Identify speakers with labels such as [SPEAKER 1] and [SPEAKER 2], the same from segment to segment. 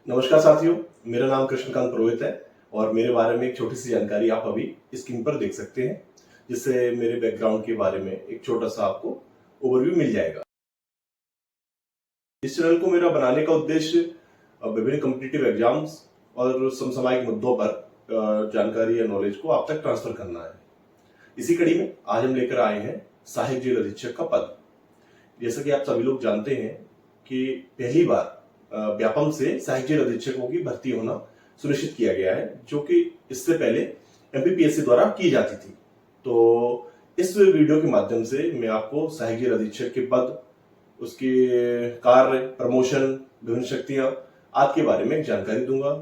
[SPEAKER 1] नमस्कार साथियों, मेरा नाम कृष्णकांत पुरोहित है और मेरे बारे में एक छोटी सी जानकारी आप अभी स्क्रीन पर देख सकते हैं, जिससे मेरे बैकग्राउंड के बारे में एक छोटा सा आपको ओवरव्यू मिल जाएगा। इस चैनल को मेरा बनाने का उद्देश्य विभिन्न कॉम्पिटिटिव एग्जाम्स और समसामयिक मुद्दों पर जानकारी या नॉलेज को आप तक ट्रांसफर करना है। इसी कड़ी में आज हम लेकर आए हैं सहायक जेल अधीक्षक का पद। जैसा कि आप सभी लोग जानते हैं कि पहली बार व्यापम से सहायक जेल अधीक्षकों की भर्ती होना सुनिश्चित किया गया है, जो कि इससे पहले एमपीपीएससी द्वारा की जाती थी। तो इस वीडियो के माध्यम से मैं आपको सहायक जेल अधीक्षक के पद, उसके कार्य, प्रमोशन, विभिन्न शक्तियां आदि के बारे में जानकारी दूंगा,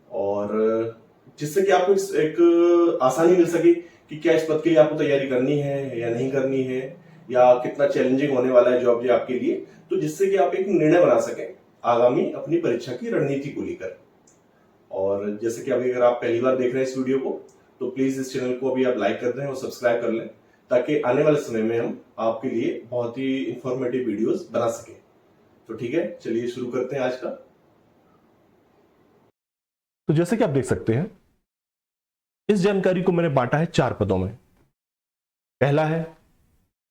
[SPEAKER 1] और जिससे कि आपको एक आसानी मिल सके कि क्या इस पद के लिए आपको तैयारी करनी है या नहीं करनी है, या कितना चैलेंजिंग होने वाला है जॉब ये आपके लिए, तो जिससे कि आप एक निर्णय बना सकें आगामी अपनी परीक्षा की रणनीति को लेकर। और जैसे कि अभी अगर आप पहली बार देख रहे हैं इस वीडियो को, तो प्लीज इस चैनल को अभी आप लाइक कर दें और सब्सक्राइब कर लें, ताकि आने वाले समय में हम आपके लिए बहुत ही इंफॉर्मेटिव वीडियोस बना सकें। तो ठीक है, चलिए शुरू करते हैं आज का।
[SPEAKER 2] तो जैसे कि आप देख सकते हैं, इस जानकारी को मैंने बांटा है 4 पदों में। पहला है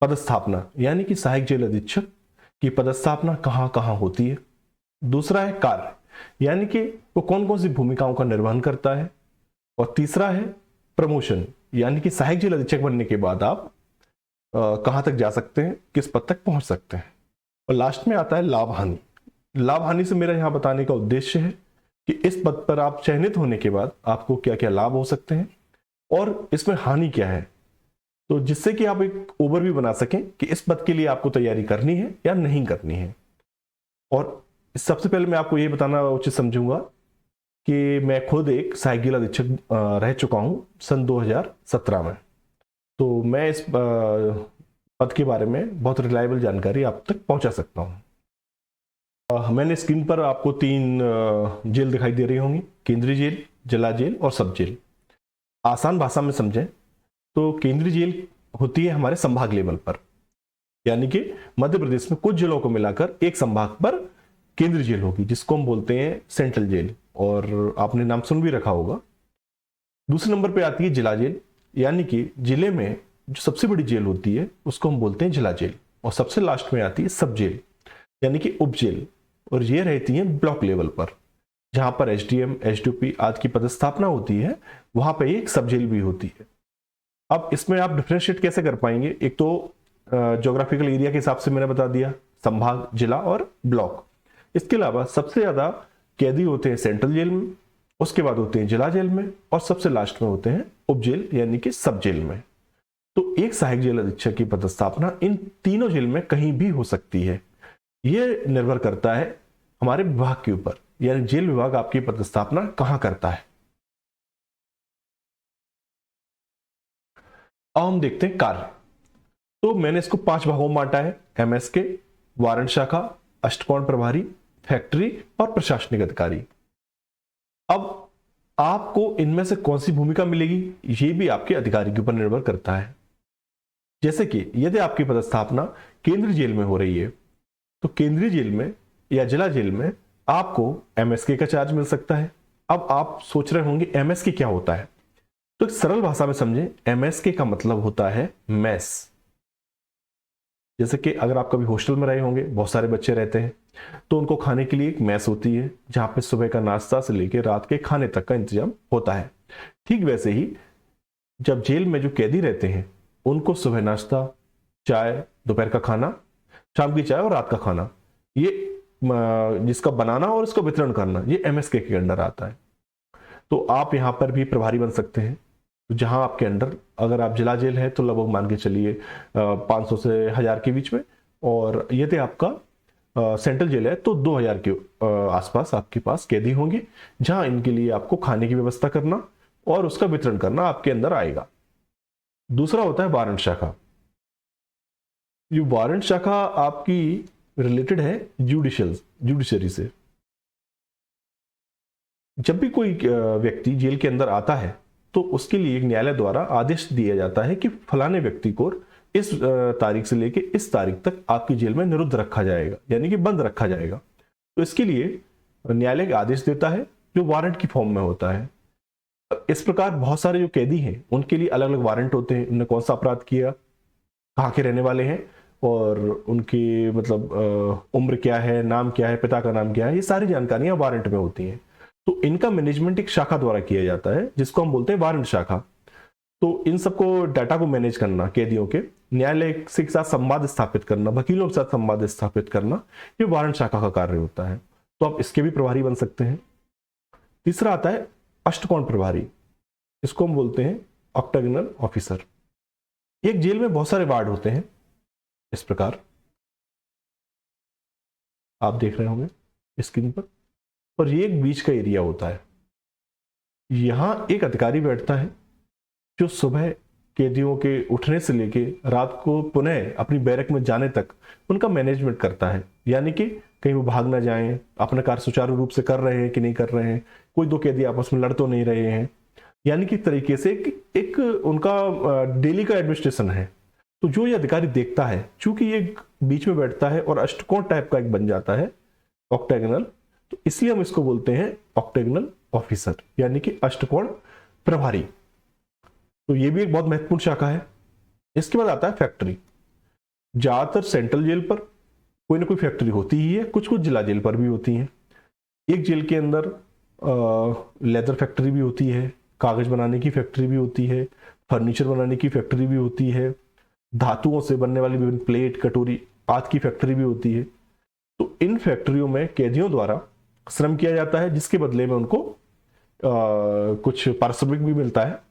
[SPEAKER 2] पदस्थापना, यानी कि सहायक जेल अधीक्षक की पदस्थापना कहां कहां होती है। दूसरा है कार्य, यानी कि वो कौन कौन सी भूमिकाओं का निर्वहन करता है। और तीसरा है प्रमोशन, यानी कि सहायक जेल अधीक्षक बनने के बाद आप कहां तक जा सकते हैं, किस पद तक पहुंच सकते हैं। और लास्ट में आता है लाभ हानि। लाभ हानि से मेरा यहां बताने का उद्देश्य है कि इस पद पर आप चयनित होने के बाद आपको क्या क्या लाभ हो सकते हैं और इसमें हानि क्या है, तो जिससे कि आप एक ओवरव्यू बना सकें कि इस पद के लिए आपको तैयारी करनी है या नहीं करनी है। और सबसे पहले मैं आपको ये बताना उचित समझूंगा कि मैं खुद एक सहायक जेल अधीक्षक रह चुका हूं सन 2017 में। तो मैं इस पद के बारे में बहुत रिलायबल जानकारी आप तक पहुंचा सकता हूं। मैंने स्क्रीन पर आपको 3 जेल दिखाई दे रही होंगी, केंद्रीय जेल, जिला जेल और सब जेल। आसान भाषा में समझें तो केंद्रीय जेल होती है हमारे संभाग लेवल पर, यानी कि मध्य प्रदेश में कुछ जिलों को मिलाकर एक संभाग पर केंद्रीय जेल होगी, जिसको हम बोलते हैं सेंट्रल जेल, और आपने नाम सुन भी रखा होगा। दूसरे नंबर पे आती है जिला जेल, यानी कि जिले में जो सबसे बड़ी जेल होती है उसको हम बोलते हैं जिला जेल। और सबसे लास्ट में आती है सब जेल, यानी कि उप जेल, और ये रहती है ब्लॉक लेवल पर, जहां पर एसडीएम, एसडीपी आदि की पदस्थापना होती है, वहां पर एक सब जेल भी होती है। अब इसमें आप डिफ्रेंशिएट कैसे कर पाएंगे? एक तो ज्योग्राफिकल एरिया के हिसाब से मैंने बता दिया, संभाग, जिला और ब्लॉक। इसके अलावा सबसे ज्यादा कैदी होते हैं सेंट्रल जेल में, उसके बाद होते हैं जिला जेल में, और सबसे लास्ट में होते हैं उप जेल यानी कि सब जेल में। तो एक सहायक जेल अधीक्षक की पदस्थापना इन तीनों जेल में कहीं भी हो सकती है। यह निर्भर करता है हमारे विभाग के ऊपर, यानी जेल विभाग आपकी पदस्थापना कहां करता है। अब हम देखते हैं कार्य। तो मैंने इसको 5 भागों में बांटा है: एमएसके, वारंट शाखा, अष्टकोण प्रभारी, फैक्ट्री और प्रशासनिक अधिकारी। अब आपको इनमें से कौन सी भूमिका मिलेगी, यह भी आपके अधिकारी के ऊपर निर्भर करता है। जैसे कि यदि आपकी पदस्थापना केंद्रीय जेल में हो रही है, तो केंद्रीय जेल में या जिला जेल में आपको एमएसके का चार्ज मिल सकता है। अब आप सोच रहे होंगे एमएसके क्या होता है, तो एक सरल भाषा में समझें, एमएसके का मतलब होता है मेस। जैसे कि अगर आप कभी हॉस्टल में रहे होंगे, बहुत सारे बच्चे रहते हैं, तो उनको खाने के लिए एक मेस होती है, जहां पे सुबह का नाश्ता से लेकर रात के खाने तक का इंतजाम होता है। ठीक वैसे ही जब जेल में जो कैदी रहते हैं, उनको सुबह नाश्ता, चाय, दोपहर का खाना, शाम की चाय और रात का खाना, ये जिसका बनाना और इसका वितरण करना, ये एमएसके के अंडर आता है। तो आप यहां पर भी प्रभारी बन सकते हैं, जहां आपके अंडर, अगर आप जिला जेल है तो लगभग मान के चलिए 500 से 1000 के बीच में, और यदि आपका सेंट्रल जेल है तो 2000 के आसपास आपके पास कैदी होंगे, जहां इनके लिए आपको खाने की व्यवस्था करना और उसका वितरण करना आपके अंदर आएगा। दूसरा होता है वारंट शाखा। ये वारंट शाखा आपकी रिलेटेड है जुडिशरी से। जब भी कोई व्यक्ति जेल के अंदर आता है, तो उसके लिए एक न्यायालय द्वारा आदेश दिया जाता है कि फलाने व्यक्ति को इस तारीख से लेकर इस तारीख तक आपकी जेल में निरुद्ध रखा जाएगा, यानी कि बंद रखा जाएगा। तो इसके लिए न्यायालय एक आदेश देता है जो वारंट की फॉर्म में होता है। इस प्रकार बहुत सारे जो कैदी हैं उनके लिए अलग अलग वारंट होते हैं, उन्होंने कौन सा अपराध किया, कहाँ के रहने वाले हैं और उनकी मतलब उम्र क्या है, नाम क्या है, पिता का नाम क्या है, ये सारी जानकारियां वारंट में होती हैं। तो इनका मैनेजमेंट एक शाखा द्वारा किया जाता है जिसको हम बोलते हैं वारंट शाखा। तो इन सबको डाटा को मैनेज करना, कैदियों के न्यायालय के साथ संवाद स्थापित करना, वकीलों के साथ संवाद स्थापित करना, ये वारंट शाखा का कार्य होता है। तो आप इसके भी प्रभारी बन सकते हैं। तीसरा आता है अष्टकोण प्रभारी, इसको हम बोलते हैं ऑक्टागोनल ऑफिसर। एक जेल में बहुत सारे वार्ड होते हैं इस प्रकार आप देख रहे होंगे स्क्रीन पर, और ये एक बीच का एरिया होता है। यहां एक अधिकारी बैठता है जो सुबह कैदियों के उठने से लेके रात को पुनः अपनी बैरक में जाने तक उनका मैनेजमेंट करता है, यानी कि कहीं वो भाग ना जाएं, अपना कार्य सुचारू रूप से कर रहे हैं कि नहीं कर रहे हैं, कोई दो कैदी आपस में लड़ तो नहीं रहे हैं, यानी कि तरीके से एक उनका डेली का एडमिनिस्ट्रेशन है। तो जो ये अधिकारी देखता है, चूंकि ये बीच में बैठता है और अष्टकोण टाइप का एक बन जाता है ऑक्टागोनल, तो इसलिए हम इसको बोलते हैं ऑक्टागोनल ऑफिसर, यानी कि अष्टकोण प्रभारी। तो ये भी एक बहुत महत्वपूर्ण शाखा है। इसके बाद आता है फैक्ट्री। ज्यादातर सेंट्रल जेल पर कोई ना कोई फैक्ट्री होती ही है, कुछ कुछ जिला जेल पर भी होती है। एक जेल के अंदर लेदर फैक्ट्री भी होती है, कागज बनाने की फैक्ट्री भी होती है, फर्नीचर बनाने की फैक्ट्री भी होती है, धातुओं से बनने वाली विभिन्न प्लेट, कटोरी आदि की फैक्ट्री भी होती है। तो इन फैक्ट्रियों में कैदियों द्वारा श्रम किया जाता है, जिसके बदले में उनको कुछ पारिश्रमिक भी मिलता है।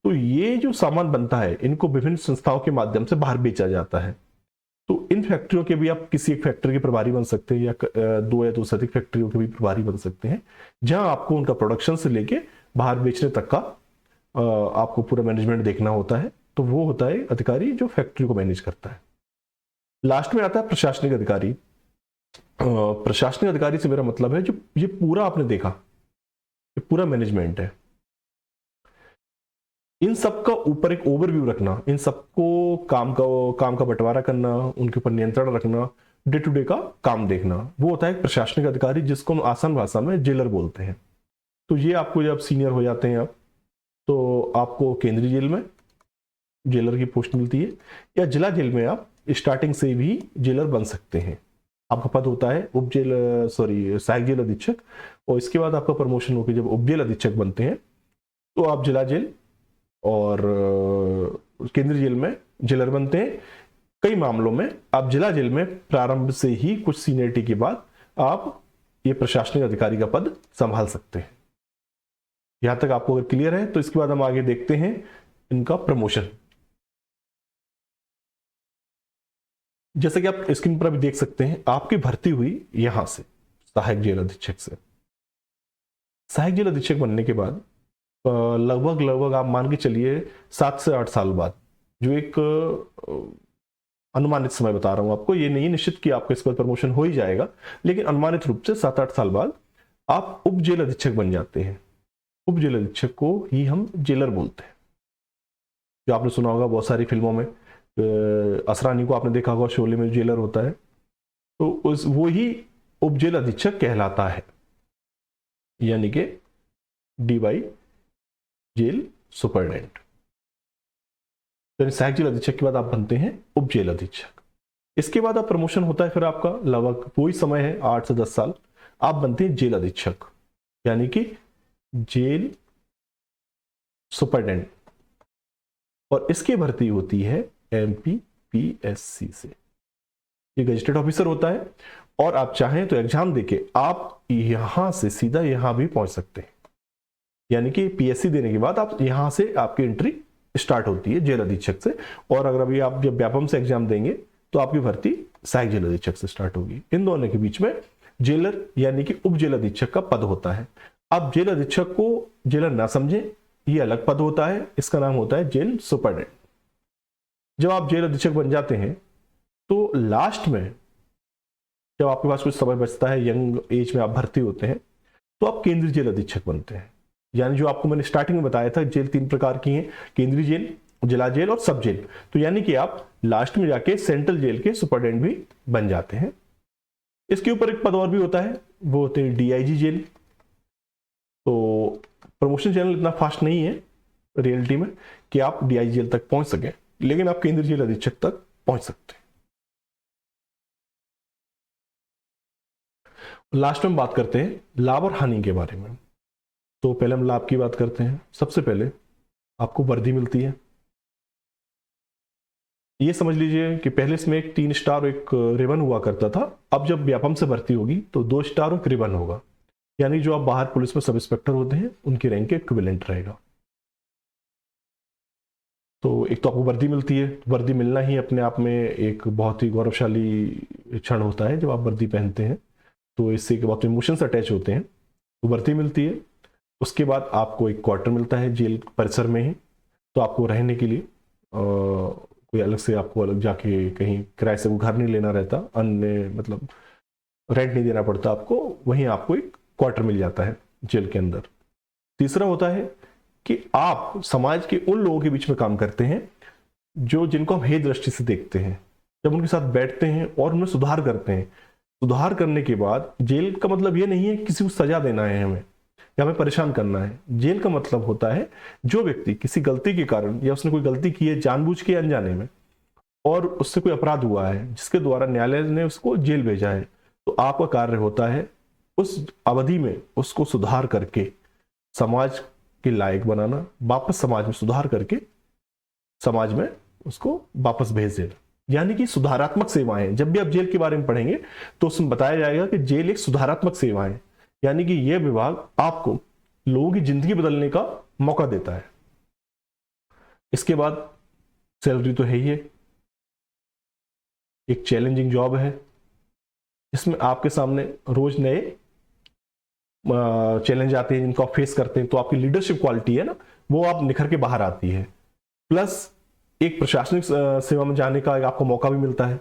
[SPEAKER 2] तो ये जो सामान बनता है इनको विभिन्न संस्थाओं के माध्यम से बाहर बेचा जाता है। तो इन फैक्ट्रियों के भी आप किसी एक फैक्ट्री के प्रभारी बन सकते हैं, या दो या दो से अधिक फैक्ट्रियों के भी प्रभारी बन सकते हैं, जहां आपको उनका प्रोडक्शन से लेके बाहर बेचने तक का आपको पूरा मैनेजमेंट देखना होता है। तो वो होता है अधिकारी जो फैक्ट्री को मैनेज करता है। लास्ट में आता है प्रशासनिक अधिकारी। प्रशासनिक अधिकारी से मेरा मतलब है जो ये पूरा आपने देखा, ये पूरा मैनेजमेंट है। इन सब का ऊपर एक ओवरव्यू रखना, इन सबको काम का बंटवारा करना, उनके ऊपर नियंत्रण रखना, डे टू डे का काम देखना, वो होता है एक प्रशासनिक अधिकारी, जिसको हम आसान भाषा में जेलर बोलते हैं। तो ये आपको जब सीनियर हो जाते हैं आप, तो आपको केंद्रीय जेल में जेलर की पोस्ट मिलती है, या जिला जेल में आप स्टार्टिंग से भी जेलर बन सकते हैं। आपका पद होता है सहायक जेल अधीक्षक, और इसके बाद आपका प्रमोशन होकर जब उप जेल अधीक्षक बनते हैं तो आप जिला जेल और केंद्रीय जेल में जेलर बनते हैं। कई मामलों में आप जिला जेल में प्रारंभ से ही कुछ सीनियरिटी के बाद आप ये प्रशासनिक अधिकारी का पद संभाल सकते हैं। यहां तक आपको अगर क्लियर है तो इसके बाद हम आगे देखते हैं इनका प्रमोशन। जैसे कि आप स्क्रीन पर अभी देख सकते हैं, आपकी भर्ती हुई यहां से सहायक जेल अधीक्षक से। सहायक जेल अधीक्षक बनने के बाद लगभग आप मान के चलिए 7 से 8 साल बाद, जो एक अनुमानित समय बता रहा हूं आपको, ये नहीं निश्चित कि आपका इस पर प्रमोशन हो ही जाएगा, लेकिन अनुमानित रूप से 7-8 साल बाद आप उप जेल अधीक्षक बन जाते हैं। उप जेल अधीक्षक को ही हम जेलर बोलते हैं। जो आपने सुना होगा बहुत सारी फिल्मों में, असरानी को आपने देखा होगा, शोले में जेलर होता है, तो वो ही उप जेल अधीक्षक कहलाता है, यानी कि DY जेल सुपरिटेंडेंट। तो सहायक जेल अधीक्षक के बाद आप बनते हैं उप जेल अधीक्षक। इसके बाद आप प्रमोशन होता है, फिर आपका लगभग वही समय है 8 से 10 साल, आप बनते हैं जेल अधीक्षक, यानी कि जेल सुपरिटेंडेंट, और इसकी भर्ती होती है MPPSC से। ये गजेटेड ऑफिसर होता है, और आप चाहें तो एग्जाम देके आप यहां से सीधा यहां भी पहुंच सकते हैं, यानी कि PSC देने के बाद आप यहां से आपकी एंट्री स्टार्ट होती है जेल अधीक्षक से। और अगर अभी आप जब व्यापम से एग्जाम देंगे तो आपकी भर्ती सहायक जेल अधीक्षक से स्टार्ट होगी। इन दोनों के बीच में जेलर यानी कि उप जेल अधीक्षक का पद होता है। आप जेल अधीक्षक को जेलर ना समझें, ये अलग पद होता है, इसका नाम होता है जेल सुपरिटेंडेंट। जब आप जेल अधीक्षक बन जाते हैं तो लास्ट में जब आपके पास कुछ समय बचता है, यंग एज में आप भर्ती होते हैं, तो आप केंद्रीय जेल अधीक्षक बनते हैं। यानी जो आपको मैंने स्टार्टिंग में बताया था, जेल 3 प्रकार की हैं, केंद्रीय जेल, जिला जेल और सब जेल। तो यानी कि आप लास्ट में जाके सेंट्रल जेल के सुपरिटेंडेंट भी बन जाते हैं। इसके ऊपर एक पद और भी होता है, वो होते हैं डीआईजी जेल। तो प्रमोशन चैनल इतना फास्ट नहीं है रियलिटी में कि आप डीआईजी जेल तक पहुंच सकें, लेकिन आप केंद्रीय जेल अधीक्षक तक पहुंच सकते हैं। लास्ट में बात करते हैं लाभ और हानि के बारे में। तो पहले हम लाभ की बात करते हैं। सबसे पहले आपको वर्दी मिलती है। ये समझ लीजिए कि पहले इसमें एक 3 स्टार और एक रिबन हुआ करता था, अब जब व्यापम से भर्ती होगी तो 2 स्टार और एक रिबन होगा, यानी जो आप बाहर पुलिस में सब इंस्पेक्टर होते हैं उनकी रैंक के इक्विवेलेंट रहेगा। तो एक तो आपको वर्दी मिलती है, वर्दी मिलना ही अपने आप में एक बहुत ही गौरवशाली क्षण होता है जब आप वर्दी पहनते हैं, तो इससे बहुत इमोशंस अटैच होते हैं। तो वर्दी मिलती है, उसके बाद आपको एक क्वार्टर मिलता है जेल परिसर में ही, तो आपको रहने के लिए कोई अलग से आपको अलग जाके कहीं किराए से घर नहीं लेना रहता, अन्य मतलब रेंट नहीं देना पड़ता आपको, वहीं आपको एक क्वार्टर मिल जाता है जेल के अंदर। तीसरा होता है कि आप समाज के उन लोगों के बीच में काम करते हैं जो जिनको हम हे दृष्टि से देखते हैं। जब उनके साथ बैठते हैं और उनमें सुधार करते हैं, सुधार करने के बाद जेल का मतलब ये नहीं है किसी को सजा देना है हमें या हमें परेशान करना है। जेल का मतलब होता है जो व्यक्ति किसी गलती के कारण या उसने कोई गलती की है जानबूझ के अनजाने में, और उससे कोई अपराध हुआ है जिसके द्वारा न्यायालय ने उसको जेल भेजा है, तो आपका कार्य होता है उस अवधि में उसको सुधार करके समाज के लायक बनाना, वापस समाज में सुधार करके समाज में उसको वापस भेज देना, यानी कि सुधारात्मक सेवाएं। जब भी आप जेल के बारे में पढ़ेंगे तो उसमें बताया जाएगा कि जेल एक सुधारात्मक सेवा है, यानी कि यह विभाग आपको लोगों की जिंदगी बदलने का मौका देता है। इसके बाद सैलरी तो है ही है, एक चैलेंजिंग जॉब है इसमें आपके सामने रोज नए चैलेंज आते हैं जिनको आप फेस करते हैं, तो आपकी लीडरशिप क्वालिटी है ना वो आप निखर के बाहर आती है। प्लस एक प्रशासनिक सेवा में जाने का आपको मौका भी मिलता है।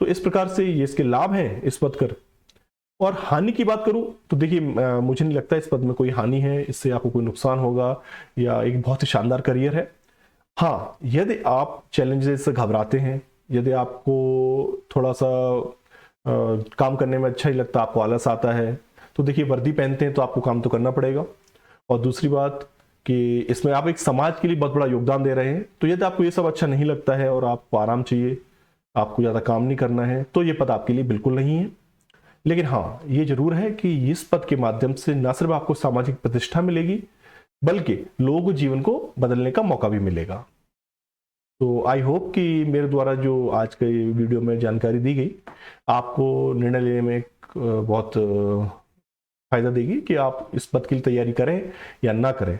[SPEAKER 2] तो इस प्रकार से ये इसके लाभ हैं इस पद कर। और हानि की बात करूं तो देखिए मुझे नहीं लगता इस पद में कोई हानि है, इससे आपको कोई नुकसान होगा या एक बहुत ही शानदार करियर है। हाँ, यदि आप चैलेंजेस से घबराते हैं, यदि आपको थोड़ा सा काम करने में अच्छा ही लगता, आपको आलस आता है, तो देखिए वर्दी पहनते हैं तो आपको काम तो करना पड़ेगा। और दूसरी बात कि इसमें आप एक समाज के लिए बहुत बड़ा योगदान दे रहे हैं, तो यदि आपको ये सब अच्छा नहीं लगता है और आपको आराम चाहिए, आपको ज़्यादा काम नहीं करना है, तो ये पद आपके लिए बिल्कुल नहीं है। लेकिन हाँ, ये जरूर है कि इस पद के माध्यम से न सिर्फ आपको सामाजिक प्रतिष्ठा मिलेगी बल्कि लोगों को जीवन को बदलने का मौका भी मिलेगा। तो आई होप कि मेरे द्वारा जो आज के वीडियो में जानकारी दी गई आपको निर्णय लेने में बहुत फायदा देगी कि आप इस पद की तैयारी करें या ना करें।